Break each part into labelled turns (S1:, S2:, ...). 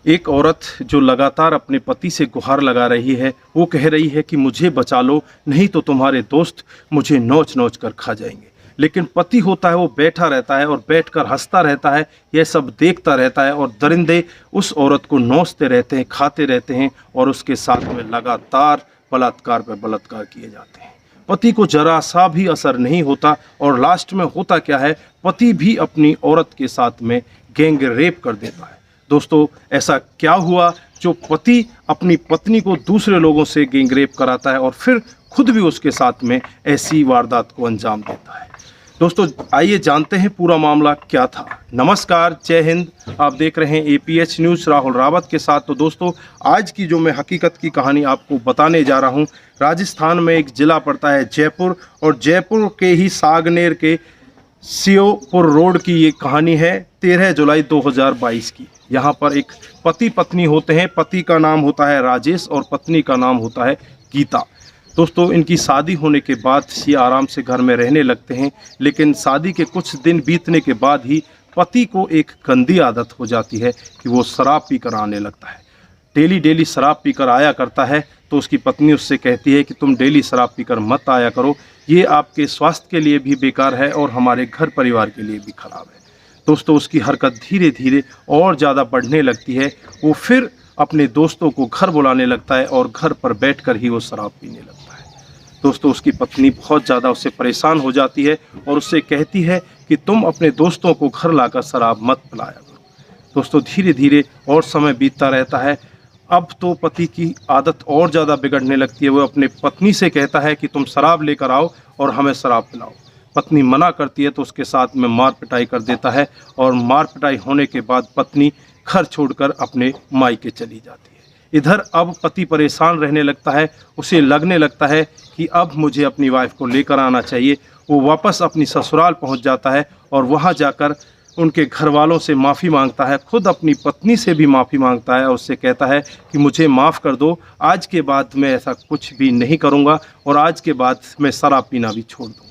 S1: एक औरत जो लगातार अपने पति से गुहार लगा रही है, वो कह रही है कि मुझे बचा लो, नहीं तो तुम्हारे दोस्त मुझे नोच-नोच कर खा जाएँगे। लेकिन पति होता है वो बैठा रहता है और बैठकर हँसता रहता है, यह सब देखता रहता है और दरिंदे उस औरत को नोचते रहते हैं, खाते रहते हैं और उसके साथ में लगातार बलात्कार पे बलात्कार किए जाते हैं। पति को ज़रा सा भी असर नहीं होता और लास्ट में होता क्या है, पति भी अपनी औरत के साथ में गैंग रेप कर देता है। दोस्तों, ऐसा क्या हुआ जो पति अपनी पत्नी को दूसरे लोगों से गैंग रेप कराता है और फिर खुद भी उसके साथ में ऐसी वारदात को अंजाम देता है। दोस्तों, आइए जानते हैं पूरा मामला क्या था। नमस्कार, जय हिंद। आप देख रहे हैं APH न्यूज़ राहुल रावत के साथ। तो दोस्तों, आज की जो मैं हकीकत की कहानी आपको बताने जा रहा हूं, राजस्थान में एक ज़िला पड़ता है जयपुर और जयपुर के ही सागनेर के सियोपुर रोड की ये कहानी है 13 जुलाई 2022 की। यहाँ पर एक पति पत्नी होते हैं। पति का नाम होता है राजेश और पत्नी का नाम होता है गीता। दोस्तों, इनकी शादी होने के बाद ये आराम से घर में रहने लगते हैं, लेकिन शादी के कुछ दिन बीतने के बाद ही पति को एक गंदी आदत हो जाती है कि वो शराब पीकर आने लगता है। डेली शराब पीकर आया करता है। तो उसकी पत्नी उससे कहती है कि तुम डेली शराब पीकर मत आया करो, ये आपके स्वास्थ्य के लिए भी बेकार है और हमारे घर परिवार के लिए भी खराब है। दोस्तों, उसकी हरकत धीरे धीरे और ज़्यादा बढ़ने लगती है। वो फिर अपने दोस्तों को घर बुलाने लगता है और घर पर बैठकर ही वो शराब पीने लगता है। दोस्तों, उसकी पत्नी बहुत ज़्यादा उससे परेशान हो जाती है और उससे कहती है कि तुम अपने दोस्तों को घर लाकर शराब मत पिलाया करो। दोस्तों, धीरे धीरे और समय बीतता रहता है। अब तो पति की आदत और ज़्यादा बिगड़ने लगती है। वो अपने पत्नी से कहता है कि तुम शराब लेकर आओ और हमें शराब पिलाओ। पत्नी मना करती है तो उसके साथ में मार पिटाई कर देता है और मार पिटाई होने के बाद पत्नी घर छोड़कर अपने मायके चली जाती है। इधर अब पति परेशान रहने लगता है। उसे लगने लगता है कि अब मुझे अपनी वाइफ को लेकर आना चाहिए। वो वापस अपनी ससुराल पहुंच जाता है और वहां जाकर उनके घर वालों से माफ़ी मांगता है, खुद अपनी पत्नी से भी माफ़ी मांगता है और उससे कहता है कि मुझे माफ़ कर दो, आज के बाद मैं ऐसा कुछ भी नहीं करूंगा और आज के बाद मैं शराब पीना भी छोड़ दूंगा।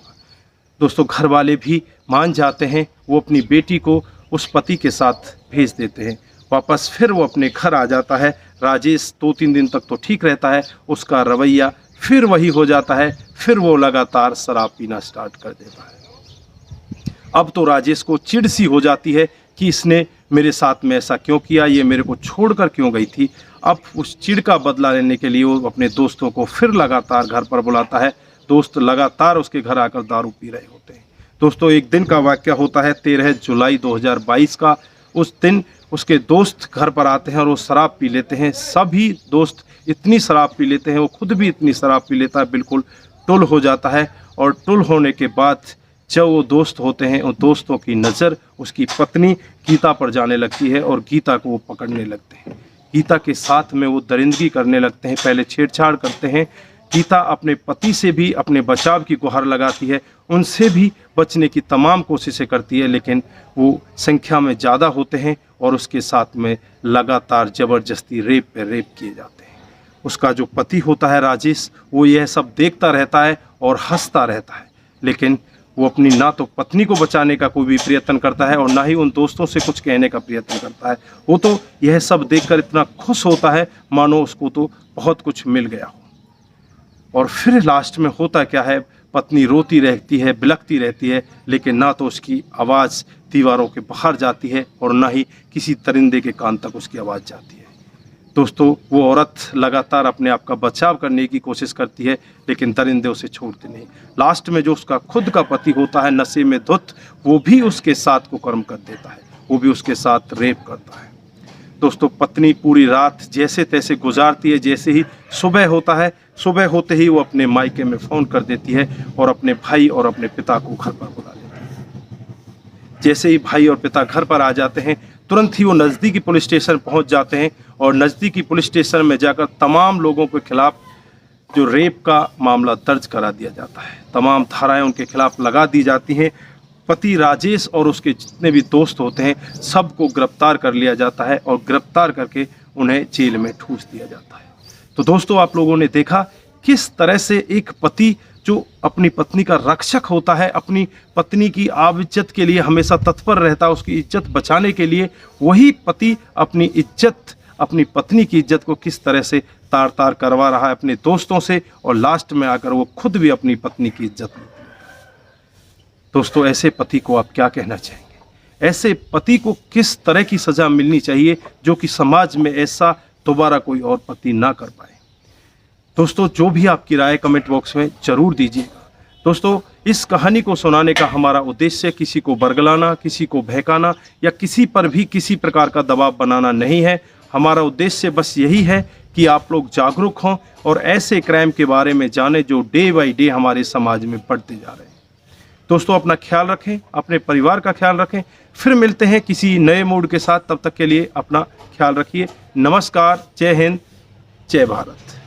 S1: दोस्तों, घर वाले भी मान जाते हैं। वो अपनी बेटी को उस पति के साथ भेज देते हैं। वापस फिर वो अपने घर आ जाता है। राजेश 2-3 दिन तक तो ठीक रहता है, उसका रवैया फिर वही हो जाता है। फिर वो लगातार शराब पीना स्टार्ट कर देता है। अब तो राजेश को चिढ़ सी हो जाती है कि इसने मेरे साथ में ऐसा क्यों किया, ये मेरे को छोड़कर क्यों गई थी। अब उस चिढ़ का बदला लेने के लिए वो अपने दोस्तों को फिर लगातार घर पर बुलाता है। दोस्त लगातार उसके घर आकर दारू पी रहे होते हैं। दोस्तों, एक दिन का वाक़या होता है 13 जुलाई 2022 का। उस दिन उसके दोस्त घर पर आते हैं और वो शराब पी लेते हैं। सभी दोस्त इतनी शराब पी लेते हैं, वो खुद भी इतनी शराब पी लेता है, बिल्कुल टुल हो जाता है। और टुल होने के बाद जब वो दोस्त होते हैं, उन दोस्तों की नज़र उसकी पत्नी गीता पर जाने लगती है और गीता को वो पकड़ने लगते हैं। गीता के साथ में वो दरिंदगी करने लगते हैं, पहले छेड़छाड़ करते हैं। गीता अपने पति से भी अपने बचाव की गुहार लगाती है, उनसे भी बचने की तमाम कोशिशें करती है, लेकिन वो संख्या में ज़्यादा होते हैं और उसके साथ में लगातार ज़बरदस्ती रेप पे रेप किए जाते हैं। उसका जो पति होता है राजेश, वो यह सब देखता रहता है और हंसता रहता है, लेकिन वो अपनी ना तो पत्नी को बचाने का कोई भी प्रयत्न करता है और ना ही उन दोस्तों से कुछ कहने का प्रयत्न करता है। वो तो यह सब देखकर इतना खुश होता है मानो उसको तो बहुत कुछ मिल गया हो। और फिर लास्ट में होता क्या है, पत्नी रोती रहती है, बिलखती रहती है, लेकिन ना तो उसकी आवाज़ दीवारों के बाहर जाती है और ना ही किसी परिंदे के कान तक उसकी आवाज़ जाती है। दोस्तों, वो औरत लगातार अपने आप का बचाव करने की कोशिश करती है, लेकिन दरिंदे उसे छोड़ते नहीं। लास्ट में जो उसका खुद का पति होता है नशे में धुत, वो भी उसके साथ कुकर्म कर देता है, वो भी उसके साथ रेप करता है। दोस्तों, पत्नी पूरी रात जैसे तैसे गुजारती है। जैसे ही सुबह होता है, सुबह होते ही वो अपने मायके में फ़ोन कर देती है और अपने भाई और अपने पिता को घर पर बुला लेती है। जैसे ही भाई और पिता घर पर आ जाते हैं, तुरंत ही वो नज़दीकी पुलिस स्टेशन पहुंच जाते हैं और नज़दीकी पुलिस स्टेशन में जाकर तमाम लोगों के खिलाफ जो रेप का मामला दर्ज करा दिया जाता है। तमाम धाराएं उनके खिलाफ लगा दी जाती हैं। पति राजेश और उसके जितने भी दोस्त होते हैं, सबको गिरफ्तार कर लिया जाता है और गिरफ्तार करके उन्हें जेल में ठूस दिया जाता है। तो दोस्तों, आप लोगों ने देखा किस तरह से एक पति जो अपनी पत्नी का रक्षक होता है, अपनी पत्नी की आबिज़्ज़त के लिए हमेशा तत्पर रहता है, उसकी इज्जत बचाने के लिए, वही पति अपनी इज्जत अपनी पत्नी की इज्जत को किस तरह से तार तार करवा रहा है अपने दोस्तों से, और लास्ट में आकर वो खुद भी अपनी पत्नी की इज्जत लूट। दोस्तों, ऐसे पति को आप क्या कहना चाहेंगे? ऐसे पति को किस तरह की सज़ा मिलनी चाहिए जो कि समाज में ऐसा दोबारा कोई और पति ना कर पाए? दोस्तों, जो भी आपकी राय कमेंट बॉक्स में ज़रूर दीजिएगा। दोस्तों, इस कहानी को सुनाने का हमारा उद्देश्य किसी को बरगलाना, किसी को बहकाना या किसी पर भी किसी प्रकार का दबाव बनाना नहीं है। हमारा उद्देश्य बस यही है कि आप लोग जागरूक हों और ऐसे क्राइम के बारे में जानें जो डे बाई डे हमारे समाज में बढ़ते जा रहे हैं। दोस्तों, अपना ख्याल रखें, अपने परिवार का ख्याल रखें। फिर मिलते हैं किसी नए मूड के साथ। तब तक के लिए अपना ख्याल रखिए। नमस्कार, जय हिंद, जय भारत।